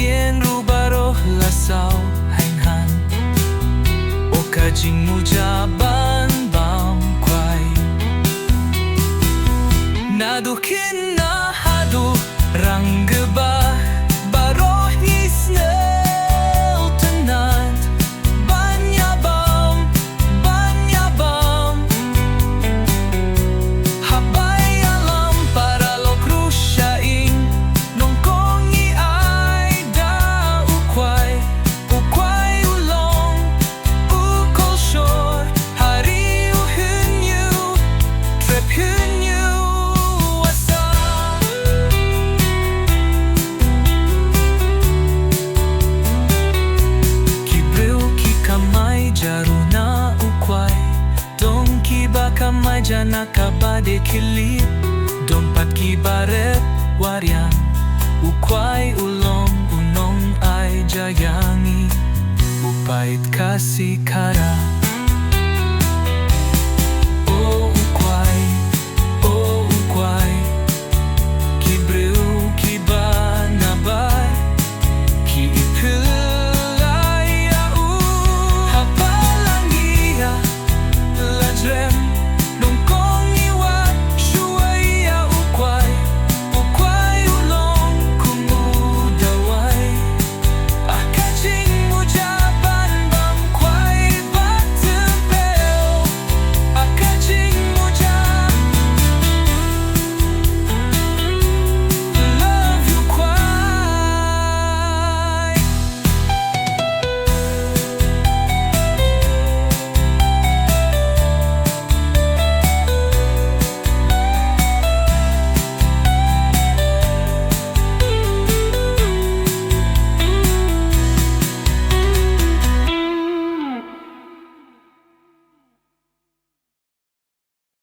jingieid baroh lasau hainhan oka jingmu jaban bam kwai nadukin na hadu rang gebah baroh nisnel tenat banyabam habay alam para lo krusyain nongkongi ay da ukwai ulong ukol shor hari uhunyu trep hunyu wasa ki briew ki kamay jaruna ukwai dong ki ba kamay jana kaba de kilip dompat ki baret warian ukwai